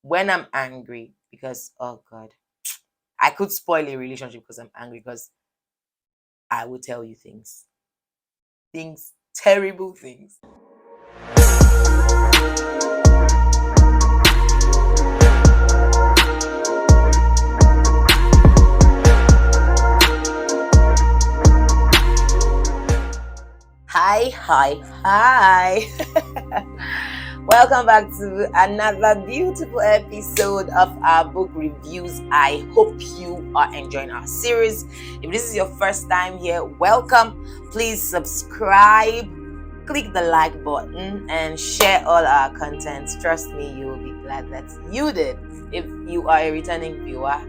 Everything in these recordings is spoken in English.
when I'm angry, because oh God, I could spoil a relationship because I'm angry, because I will tell you things, terrible things. Hi, hi, hi. Welcome back to another beautiful episode of our book reviews. I hope you are enjoying our series. If this is your first time here, welcome. Please subscribe, click the like button, and share all our content. Trust me, you will be glad that you did. If you are a returning viewer,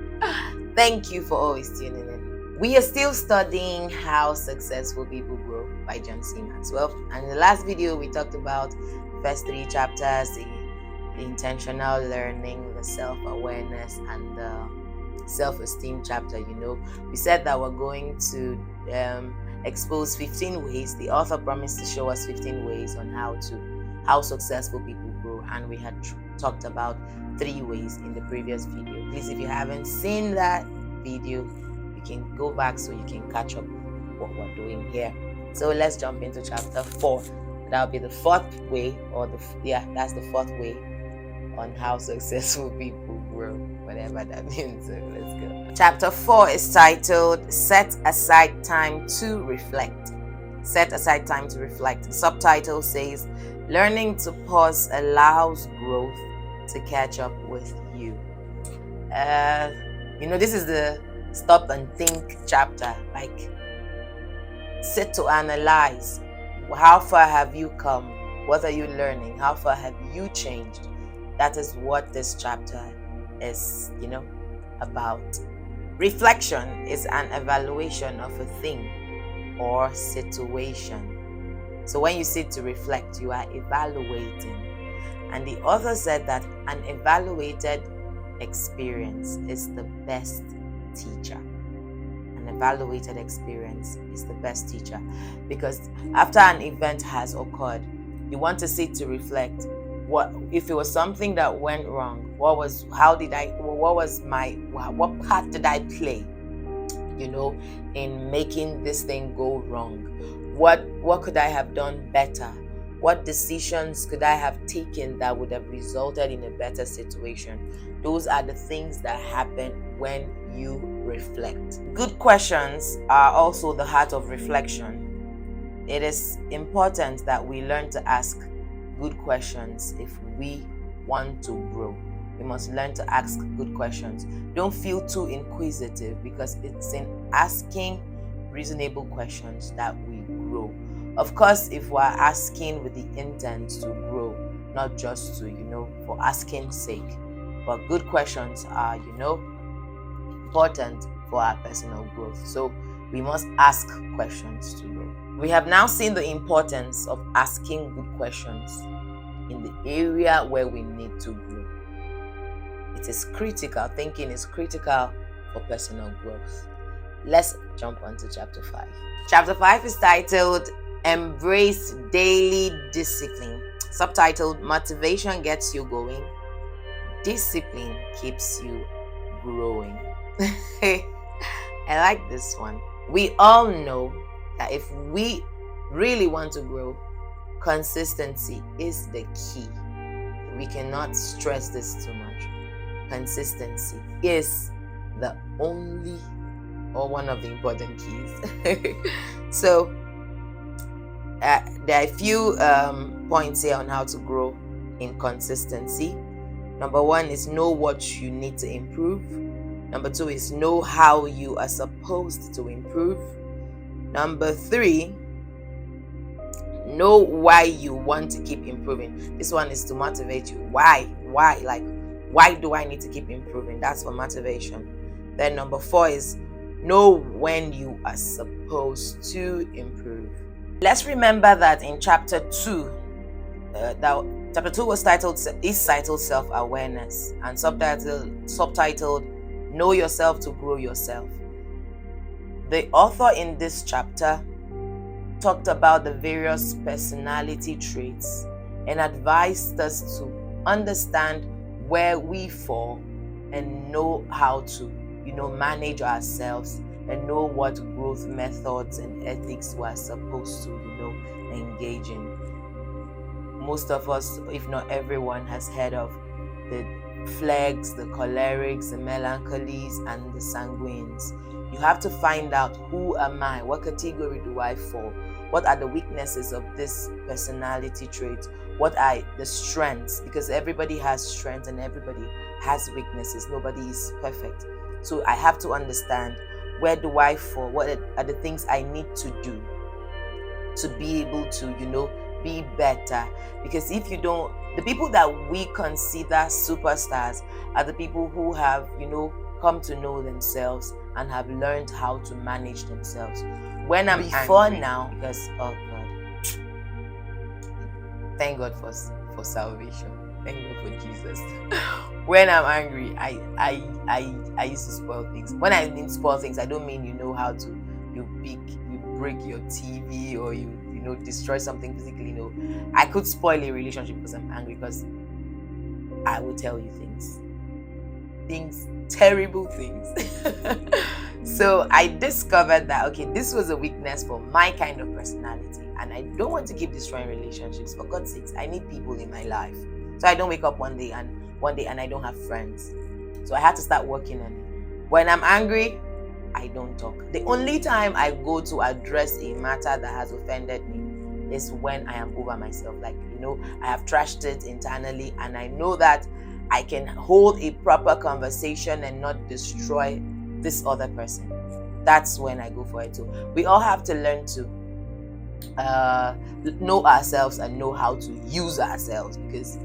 thank you for always tuning in. We are still studying How Successful People Grow by John C. Maxwell. And in the last video, we talked about the first 3 chapters, the intentional learning, the self-awareness, and the self-esteem chapter. We said that we're going to expose 15 ways. The author promised to show us 15 ways on how successful people grow. And we had talked about 3 ways in the previous video. Please, if you haven't seen that video, you can go back so you can catch up what we're doing here. So let's jump into chapter 4. That'll be the 4th way, or that's the 4th way on how successful people grow, whatever that means. So let's go. Chapter 4 is titled Set Aside Time to Reflect. Set aside time to reflect. The subtitle says, Learning to pause allows growth to catch up with you. This is the stop and think chapter. Like, sit to analyze. How far have you come? What are you learning? How far have you changed? That is what this chapter is, about. Reflection is an evaluation of a thing or situation. So when you sit to reflect, you are evaluating. And the author said that an evaluated experience is the best teacher. An evaluated experience is the best teacher, because after an event has occurred, you want to sit to reflect. What if it was something that went wrong? What part did I play, in making this thing go wrong? What could I have done better? What decisions could I have taken that would have resulted in a better situation? Those are the things that happen when you reflect. Good questions are also the heart of reflection. It is important that we learn to ask good questions if we want to grow. We must learn to ask good questions. Don't feel too inquisitive, because it's in asking reasonable questions that we grow. Of course, if we're asking with the intent to grow, not just to, for asking sake. But good questions are, important for our personal growth. So we must ask questions to grow. We have now seen the importance of asking good questions in the area where we need to grow. It is critical. Thinking is critical for personal growth. Let's jump on to chapter 5. Chapter 5 is titled Embrace Daily Discipline. Subtitled Motivation Gets You Going, Discipline Keeps You Growing. I like this one. We all know that if we really want to grow, consistency is the key. We cannot stress this too much. Consistency is the only, or one of the important keys. So there are a few points here on how to grow in consistency. Number 1 is know what you need to improve. Number 2 is know how you are supposed to improve. Number 3, know why you want to keep improving. This one is to motivate you. Why? Like, why do I need to keep improving? That's for motivation. Then number 4 is know when you are supposed to improve. Let's remember that in chapter 2, chapter 2 was titled Self-Awareness, and subtitled Know Yourself to Grow Yourself. The author in this chapter talked about the various personality traits and advised us to understand where we fall and know how to, manage ourselves and know what growth methods and ethics we're supposed to, engage in. Most of us, if not everyone, has heard of the phlegms, the cholerics, the melancholies, and the sanguines. You have to find out, who am I? What category do I fall? What are the weaknesses of this personality trait? What are the strengths? Because everybody has strengths and everybody has weaknesses. Nobody is perfect. So I have to understand, where do I fall? What are the things I need to do to be able to, be better? Because if you don't, the people that we consider superstars are the people who have, come to know themselves and have learned how to manage themselves. When I'm before now, because oh God, thank God for salvation. Thank God for Jesus. When I'm angry, I used to spoil things. When I mean spoil things, I don't mean how to you break your TV or you destroy something physically. No, I could spoil a relationship because I'm angry, because I will tell you things, terrible things. So I discovered that, okay, this was a weakness for my kind of personality, and I don't want to keep destroying relationships. For God's sakes, I need people in my life. So I don't wake up one day and I don't have friends. So I had to start working on it. When I'm angry, I don't talk. The only time I go to address a matter that has offended me is when I am over myself. Like, I have trashed it internally, and I know that I can hold a proper conversation and not destroy this other person. That's when I go for it. So we all have to learn to know ourselves and know how to use ourselves, because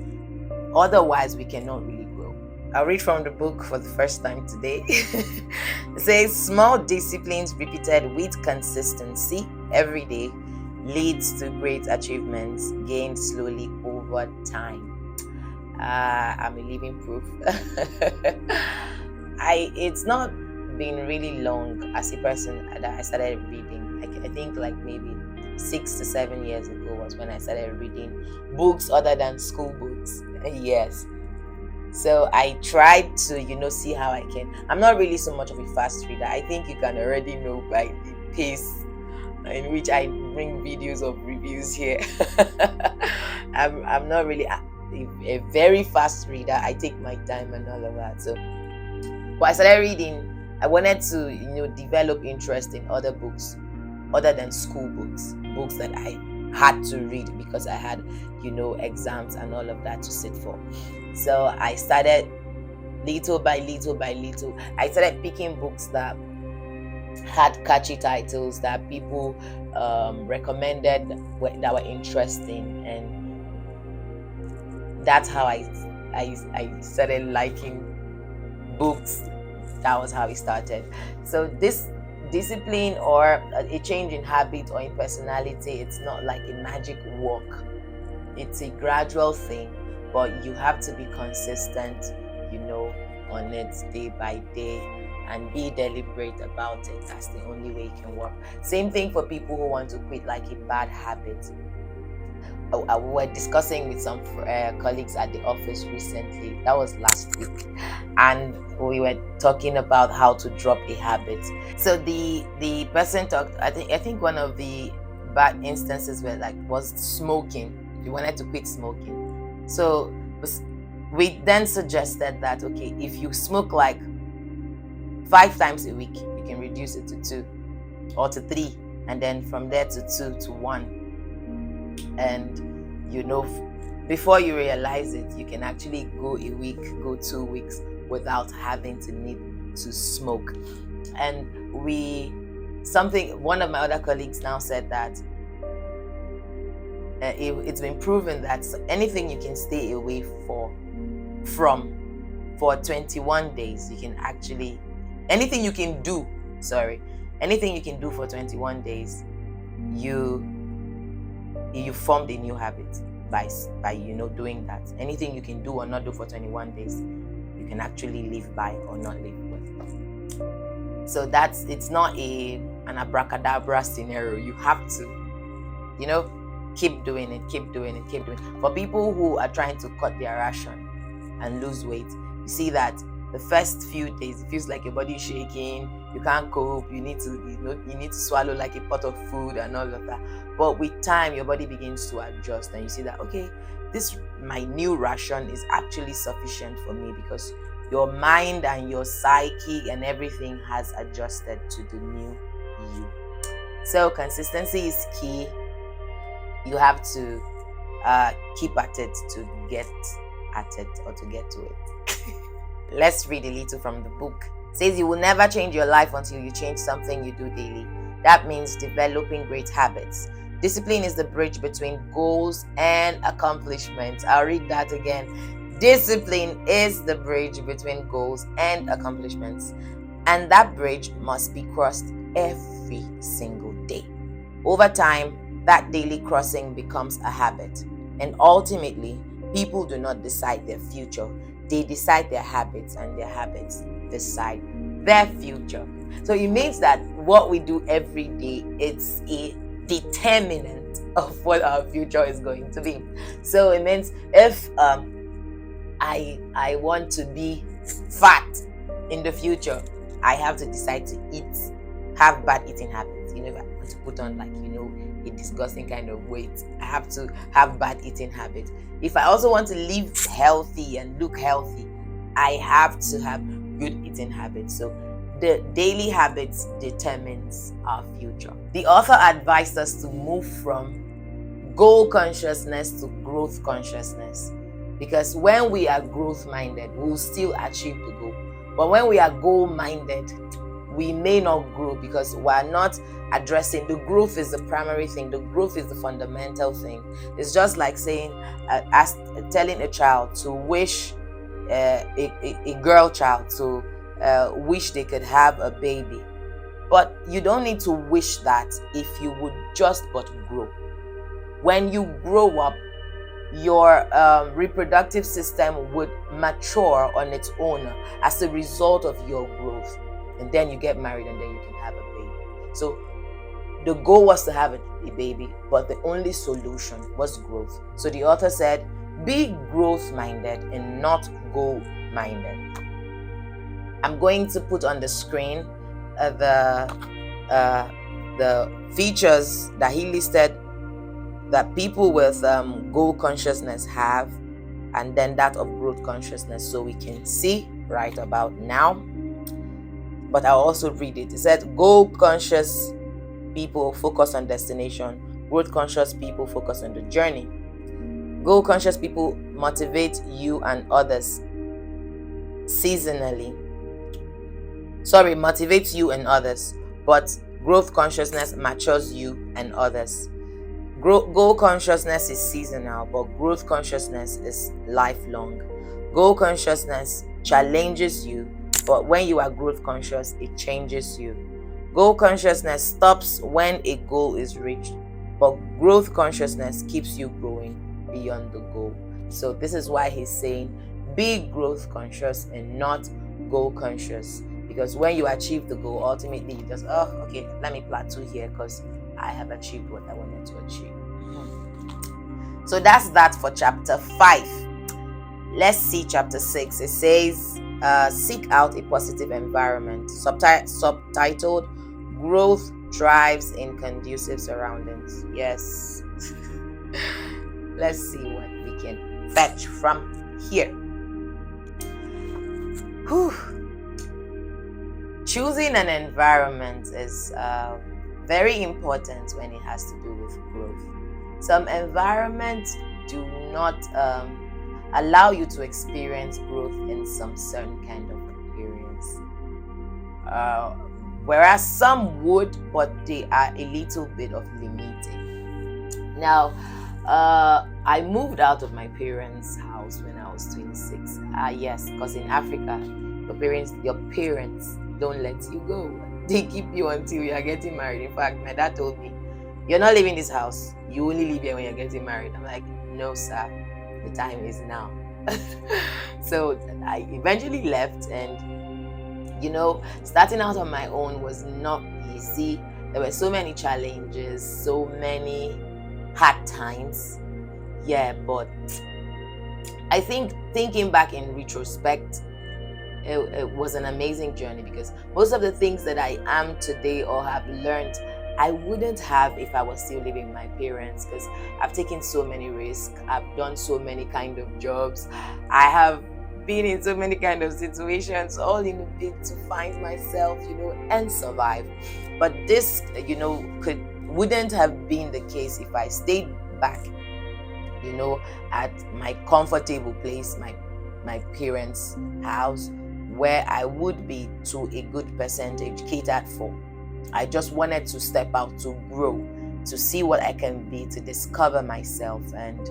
otherwise we cannot really grow. I'll read from the book for the first time today. It says, small disciplines repeated with consistency every day leads to great achievements gained slowly over time. I'm a living proof. It's not been really long as a person that I started reading. I think like maybe 6 to 7 years ago was when I started reading books other than school books. Yes. So I tried to, see how I can. I'm not really so much of a fast reader. I think you can already know by the pace in which I bring videos of reviews here. I'm not really a very fast reader. I take my time and all of that. So, but I started reading. I wanted to, develop interest in other books other than school books that I had to read because I had, exams and all of that to sit for. So I started little by little. I started picking books that had catchy titles that people recommended that were interesting, and that's how I started liking books. That was how it started. So this discipline or a change in habit or in personality, it's not like a magic walk. It's a gradual thing, but you have to be consistent, on it day by day and be deliberate about it. That's the only way it can work. Same thing for people who want to quit like a bad habit. We were discussing with some colleagues at the office recently. That was last week, and we were talking about how to drop a habit. So the person talked. I think one of the bad instances was smoking. He wanted to quit smoking. So we then suggested that, okay, if you smoke like 5 times a week, you can reduce it to 2 or to 3, and then from there to 2 to 1. And before you realize it, you can actually go a week, go 2 weeks without having to need to smoke. And one of my other colleagues now said that it's been proven that anything you can stay away from for 21 days, you can actually, anything you can do for 21 days, you formed a new habit by doing that. Anything you can do or not do for 21 days, you can actually live by or not live with. So it's not an abracadabra scenario. You have to, keep doing it. For people who are trying to cut their ration, and lose weight, you see that the first few days it feels like your body is shaking, you can't cope, you need to swallow like a pot of food and all of that. But with time, your body begins to adjust, and you see that, okay, this my new ration is actually sufficient for me, because your mind and your psyche and everything has adjusted to the new you. So consistency is key. You have to keep at it to get at it, or to get to it. Let's read a little from the book. It says, you will never change your life until you change something you do daily. That means developing great habits. Discipline is the bridge between goals and accomplishments. I'll read that again. Discipline is the bridge between goals and accomplishments. And that bridge must be crossed every single day. Over time, that daily crossing becomes a habit. And ultimately, people do not decide their future. They decide their habits, and their habits decide their future. So it means that what we do every day, it's a determinant of what our future is going to be. So it means if I want to be fat in the future, I have to decide to have bad eating habits. If I want to put on a disgusting kind of weight, I have to have bad eating habits. If I also want to live healthy and look healthy, I have to have good eating habits. So the daily habits determines our future. The author advised us to move from goal consciousness to growth consciousness, because when we are growth minded, we'll still achieve the goal. But when we are goal minded, we may not grow, because we're not addressing the growth is the primary thing. The growth is the fundamental thing. It's just like saying, telling a child to wish, a girl child to wish they could have a baby. But you don't need to wish that if you would just but grow. When you grow up, your reproductive system would mature on its own as a result of your growth. And then you get married, and then you can have a baby. So the goal was to have a baby, but the only solution was growth. So the author said, be growth minded and not goal minded. I'm going to put on the screen the features that he listed that people with goal consciousness have, and then that of growth consciousness, so we can see right about now. But I'll also read it. It said, goal conscious people focus on destination. Growth conscious people focus on the journey. Goal conscious people motivate you and others motivates you and others, but growth consciousness matures you and others. Goal consciousness is seasonal, but growth consciousness is lifelong. Goal consciousness challenges you, but when you are growth conscious, it changes you. Goal consciousness stops when a goal is reached, but growth consciousness keeps you growing beyond the goal. So this is why he's saying, be growth conscious and not goal conscious. Because when you achieve the goal, ultimately you just, okay, let me plateau here because I have achieved what I wanted to achieve. So that's that for chapter 5. Let's see chapter 6. It says, seek out a positive environment. Subtitled, Growth Thrives in Conducive Surroundings. Yes. Let's see what we can fetch from here. Whew. Choosing an environment is very important when it has to do with growth. Some environments do not allow you to experience growth in some certain kind of areas. Whereas some would, but they are a little bit of limiting. Now, I moved out of my parents' house when I was 26. Yes, because in Africa, your parents don't let you go. They keep you until you are getting married. In fact, my dad told me, you're not leaving this house. You only leave here when you're getting married. I'm like, no, sir. The time is now. So I eventually left, and starting out on my own was not easy. There were so many challenges, so many hard times. Yeah, but I think thinking back in retrospect, it was an amazing journey, because most of the things that I am today or have learned, I wouldn't have if I was still living with my parents, because I've taken so many risks. I've done so many kind of jobs. I have been in so many kind of situations, all in a bid to find myself, and survive. But this, wouldn't have been the case if I stayed back, at my comfortable place, my parents' house, where I would be to a good percentage catered for. I just wanted to step out, to grow, to see what I can be, to discover myself, and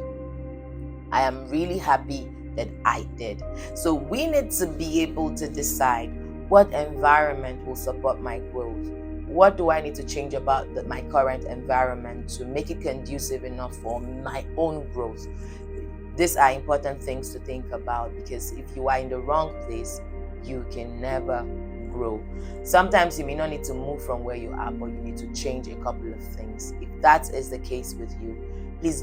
I am really happy that I did. So we need to be able to decide what environment will support my growth. What do I need to change about my current environment to make it conducive enough for my own growth? These are important things to think about, because if you are in the wrong place, you can never grow. Sometimes you may not need to move from where you are, but you need to change a couple of things. If that is the case with you, please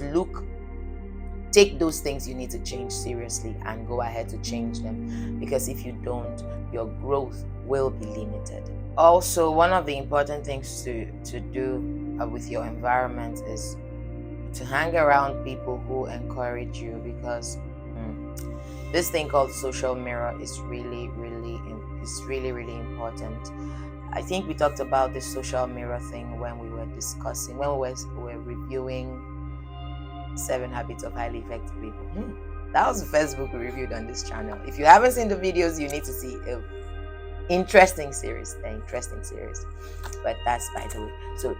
take those things you need to change seriously and go ahead to change them, because if you don't, your growth will be limited. Also, one of the important things to do with your environment is to hang around people who encourage you, because this thing called social mirror is really important. I think we talked about this social mirror thing when we were reviewing 7 Habits of Highly Effective People. That was the first book we reviewed on this channel. If you haven't seen the videos, you need to see it. Interesting series. But that's by the way. So,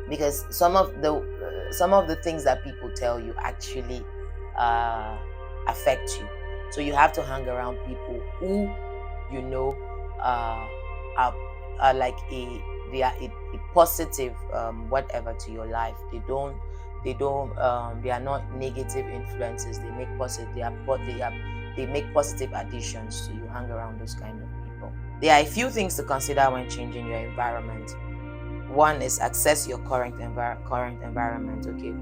because some of the things that people tell you actually affect you. So you have to hang around people who are like they are a positive whatever to your life. They are not negative influences. They make positive additions to you. Hang around those kind of people. There are a few things to consider when changing your environment. One is assess your current environment. Okay,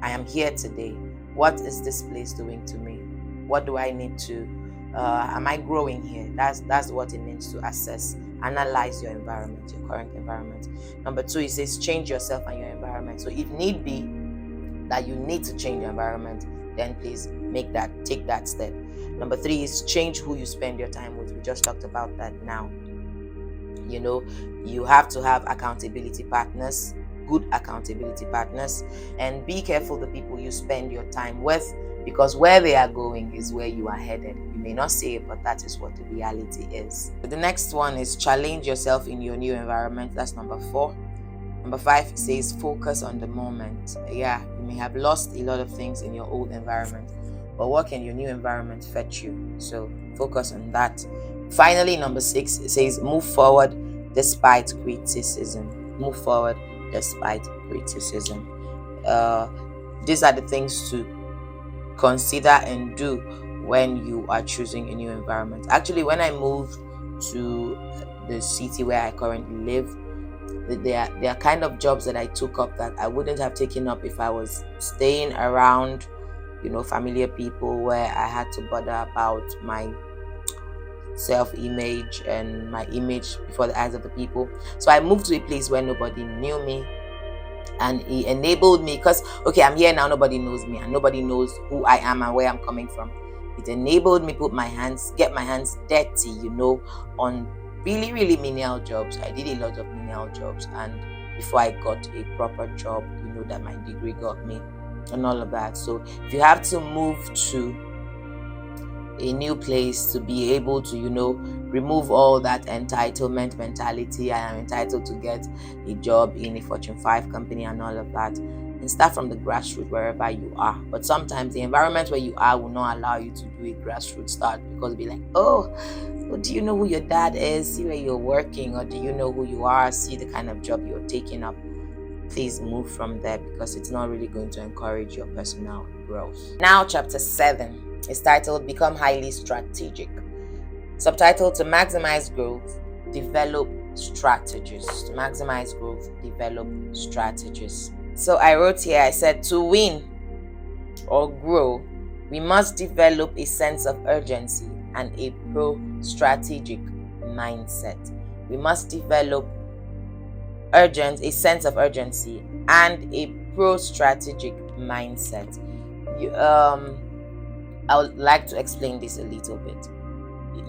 I am here today. What is this place doing to me? What do I need to? Am I growing here? That's what it means to assess. Analyze your environment, your current environment. Number 2, it says change yourself and your environment. So if need be that you need to change your environment, then please take that step. Number 3 is change who you spend your time with. We just talked about that now. You have to have accountability partners, good accountability partners, and be careful the people you spend your time with, because where they are going is where you are headed. You may not say it, but that is what the reality is. The next one is challenge yourself in your new environment. That's number 4. Number 5 says focus on the moment. Yeah, you may have lost a lot of things in your old environment, but what can your new environment fetch you? So focus on that. Finally, number 6, it says move forward despite criticism. Move forward despite criticism. These are the things to consider and do when you are choosing a new environment. Actually, when I moved to the city where I currently live, there are kind of jobs that I took up that I wouldn't have taken up if I was staying around, familiar people, where I had to bother about my self-image and my image before the eyes of the people. So I moved to a place where nobody knew me, and it enabled me, because I'm here now, nobody knows me and nobody knows who I am and where I'm coming from. It enabled me to get my hands dirty, on really, really menial jobs. I did a lot of menial jobs, and before I got a proper job, that my degree got me and all of that. So if you have to move to a new place to be able to, remove all that entitlement mentality, I am entitled to get a job in a Fortune 5 company and all of that, and start from the grassroots wherever you are. But sometimes the environment where you are will not allow you to do a grassroots start, because it'll be like, do you know who your dad is? See where you're working, or do you know who you are? See the kind of job you're taking up. Please move from there, because it's not really going to encourage your personal growth. Now, chapter 7 is titled Become Highly Strategic. Subtitled To Maximize Growth, Develop Strategies. To maximize growth, develop strategies. So I wrote here, I said, to win or grow, We must develop a sense of urgency and a pro-strategic mindset. We must develop a sense of urgency and a pro-strategic mindset. I would like to explain this a little bit.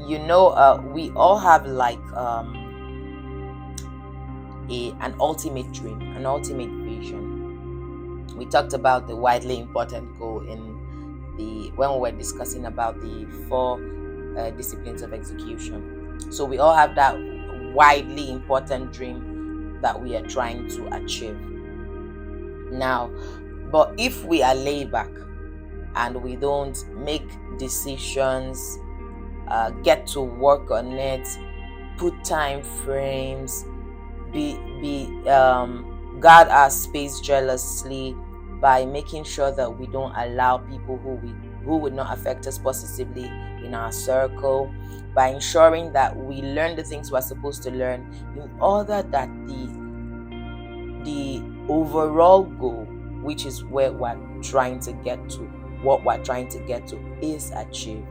We all have like an ultimate dream, an ultimate vision. We talked about the widely important goal when we were discussing about the 4 disciplines of execution. So we all have that widely important dream that we are trying to achieve. Now, but if we are laid back and we don't make decisions, get to work on it, put time frames, guard our space jealously by making sure that we don't allow people who would not affect us positively in our circle, by ensuring that we learn the things we're supposed to learn in order that the overall goal, which is where we're trying to get to, what we're trying to get to, is achieved,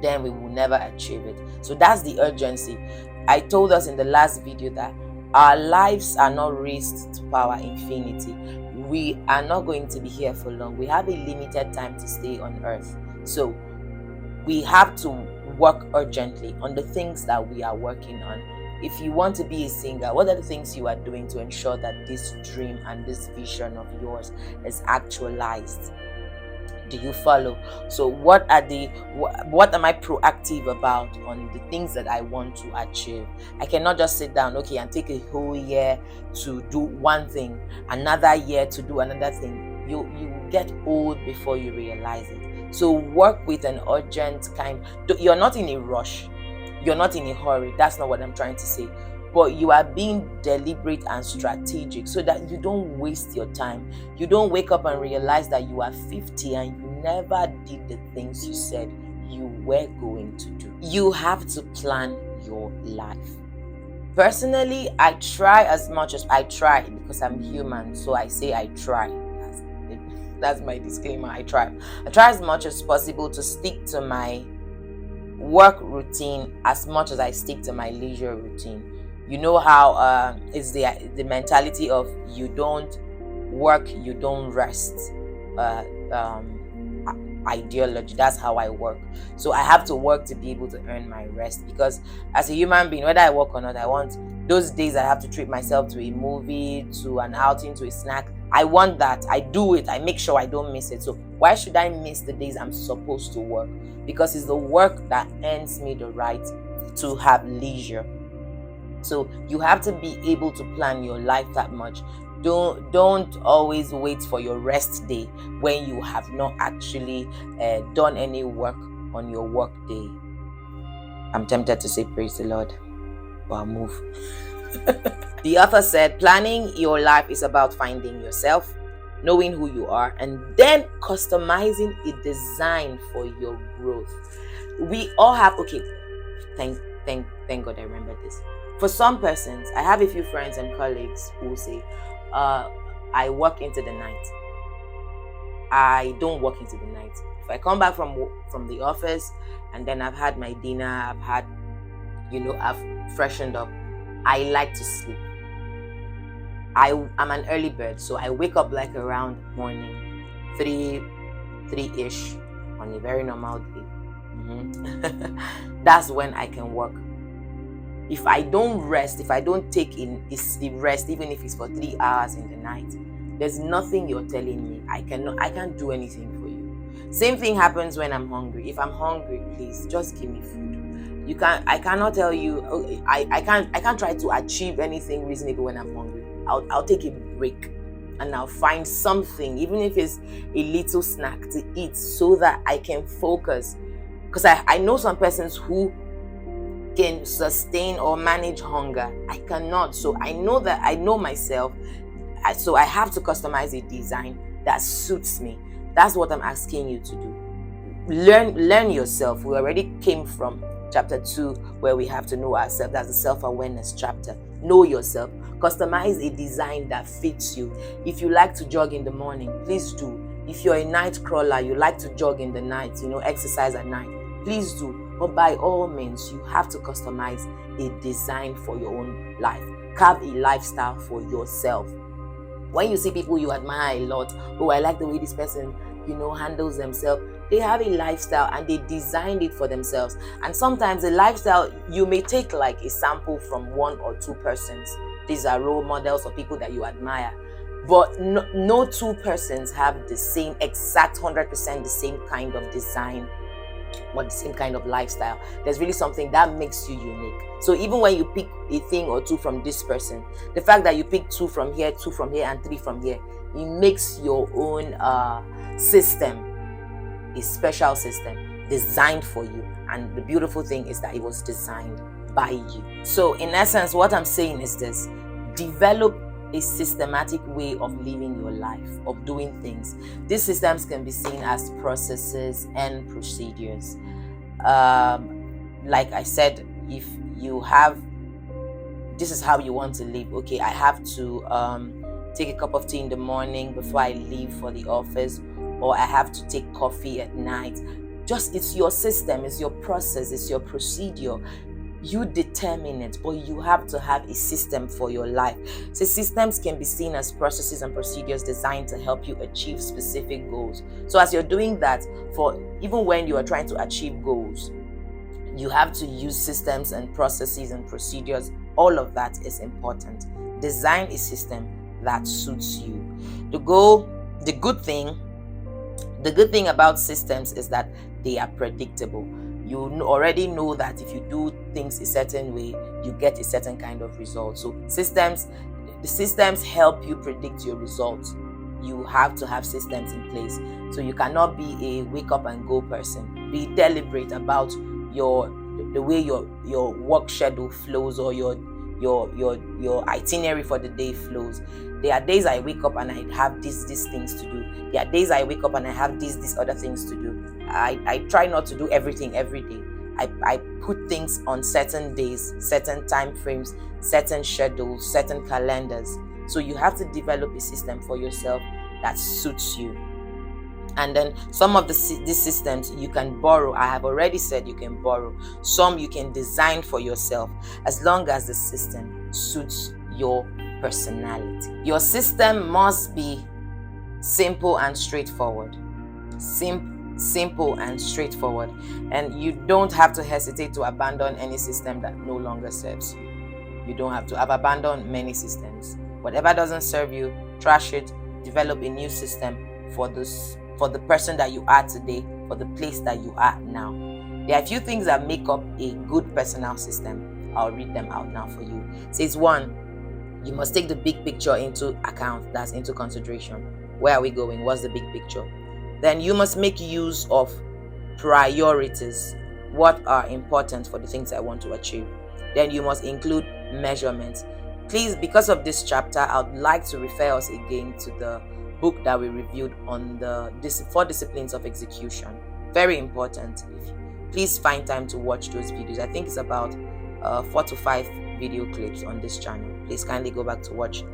then we will never achieve it. So that's the urgency. I told us in the last video that our lives are not raised to power infinity. We are not going to be here for long. We have a limited time to stay on earth. So we have to work urgently on the things that we are working on. If you want to be a singer, what are the things you are doing to ensure that this dream and this vision of yours is actualized? Do you follow? So what am I proactive about on the things that I want to achieve? I cannot just sit down, and take a whole year to do one thing, another year to do another thing. You get old before you realize it. So work with an urgent kind. You're not in a rush. You're not in a hurry. That's not what I'm trying to say. But you are being deliberate and strategic so that you don't waste your time. You don't wake up and realize that you are 50 and you never did the things you said you were going to do. You have to plan your life. Personally, I try as much as I try, because I'm human, so I say I try. That's my disclaimer. I try as much as possible to stick to my work routine as much as I stick to my leisure routine. You know how it's the mentality of you don't work, you don't rest ideology. That's how I work. So I have to work to be able to earn my rest, because as a human being, whether I work or not, I want those days I have to treat myself to a movie, to an outing, to a snack. I want that. I do it. I make sure I don't miss it. So why should I miss the days I'm supposed to work? Because it's the work that earns me the right to have leisure. So you have to be able to plan your life that much. Don't always wait for your rest day when you have not actually done any work on your work day. I'm tempted to say praise the Lord, but I'll move. The author said, planning your life is about finding yourself, knowing who you are, and then customizing a design for your growth. We all have, thank God I remember this. For some persons, I have a few friends and colleagues who say, I work into the night. I don't work into the night. If I come back from the office and then I've had my dinner, I've freshened up, I like to sleep. I'm an early bird, so I wake up like around morning, 3-ish on a very normal day. That's when I can work. If I don't rest, if I don't take in a rest, even if it's for 3 hours in the night, there's nothing you're telling me. I can't do anything for you. Same thing happens when I'm hungry. If I'm hungry, please just give me food. I cannot tell you. I can't try to achieve anything reasonable when I'm hungry. I'll take a break and I'll find something, even if it's a little snack to eat, so that I can focus. Because I know some persons who can sustain or manage hunger. I cannot. So I know myself. So I have to customize a design that suits me. That's what I'm asking you to do. Learn yourself. We already came from chapter 2, where we have to know ourselves. That's the self-awareness chapter. Know yourself. Customize a design that fits you. If you like to jog in the morning, please do. If you're a night crawler, you like to jog in the night, exercise at night, please do. But by all means, you have to customize a design for your own life. Carve a lifestyle for yourself. When you see people you admire a lot, I like the way this person, handles themselves. They have a lifestyle and they designed it for themselves. And sometimes the lifestyle, you may take like a sample from 1 or 2 persons. These are role models or people that you admire. But no 2 persons have the same exact 100% the same kind of design or the same kind of lifestyle. There's really something that makes you unique. So even when you pick a thing or 2 from this person, the fact that you pick 2 from here, 2 from here, and 3 from here, it makes your own system a special system designed for you. And the beautiful thing is that it was designed by you. So in essence, what I'm saying is this: develop a systematic way of living your life, of doing things. These systems can be seen as processes and procedures. Like I said, if you have, this is how you want to live. Okay, I have to take a cup of tea in the morning before I leave for the office, or I have to take coffee at night. It's your system, it's your process, it's your procedure. You determine it, but you have to have a system for your life. So systems can be seen as processes and procedures designed to help you achieve specific goals. So as you're doing that, even when you are trying to achieve goals, you have to use systems and processes and procedures. All of that is important. Design a system that suits you. The good thing about systems is that they are predictable. You already know that if you do things a certain way, you get a certain kind of result. So the systems help you predict your results. You have to have systems in place. So you cannot be a wake up and go person. Be deliberate about the way your work schedule flows, or your itinerary for the day flows. There are days I wake up and I have these things to do. There are days I wake up and I have these other things to do. I try not to do everything every day. I put things on certain days, certain time frames, certain schedules, certain calendars. So you have to develop a system for yourself that suits you. And then some of these systems you can borrow. I have already said you can borrow. Some you can design for yourself, as long as the system suits your personality. Your system must be simple and straightforward. Simple and straightforward. And you don't have to hesitate to abandon any system that no longer serves you. You don't have to. I've abandoned many systems. Whatever doesn't serve you, trash it. Develop a new system for the person that you are today, for the place that you are now. There are a few things that make up a good personal system. I'll read them out now for you. It says 1, you must take the big picture into account, that's into consideration. Where are we going? What's the big picture? Then you must make use of priorities. What are important for the things I want to achieve? Then you must include measurements. Please, because of this chapter, I'd like to refer us again to the book that we reviewed on the 4 disciplines of execution. Very important. Please find time to watch those videos. I think it's about 4 to 5 video clips on this channel. Please kindly go back to watch.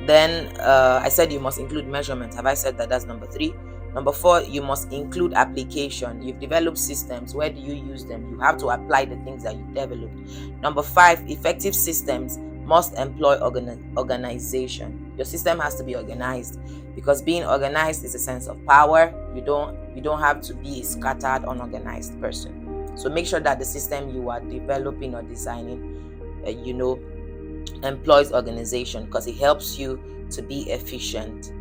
Then I said you must include measurement. Have I said that? That's number 3. Number 4, you must include application. You've developed systems. Where do you use them? You have to apply the things that you've developed. Number 5, effective systems must employ organization. Your system has to be organized, because being organized is a sense of power. You don't have to be a scattered, unorganized person. So make sure that the system you are developing or designing, employs organization, because it helps you to be efficient.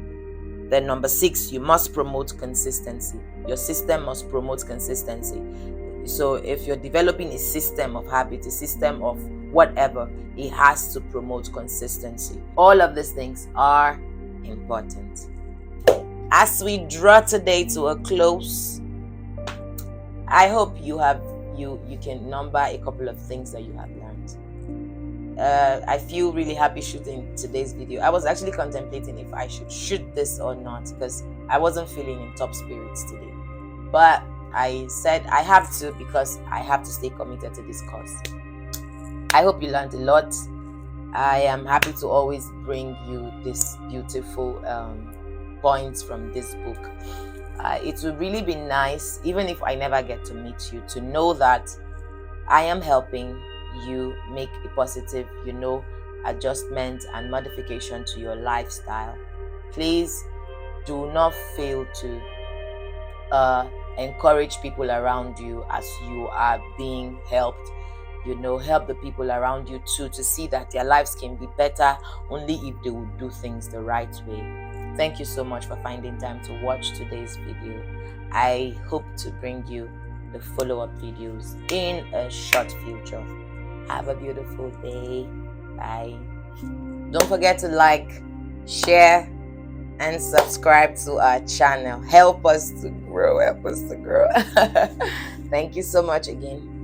Then number 6, you must promote consistency. Your system must promote consistency. So if you're developing a system of habit, a system of whatever, it has to promote consistency. All of these things are important. As we draw today to a close, I hope you can number a couple of things that you have learned. I feel really happy shooting today's video. I was actually contemplating if I should shoot this or not, because I wasn't feeling in top spirits today. But I said I have to, because I have to stay committed to this cause. I hope you learned a lot. I am happy to always bring you this beautiful points from this book. It would really be nice, even if I never get to meet you, to know that I am helping you make a positive, adjustment and modification to your lifestyle. Please do not fail to encourage people around you as you are being helped. Help the people around you too, to see that their lives can be better only if they will do things the right way. Thank you so much for finding time to watch today's video. I hope to bring you the follow-up videos in a short future. Have a beautiful day. Bye. Don't forget to like, share, and subscribe to our channel. Help us to grow. Thank you so much again.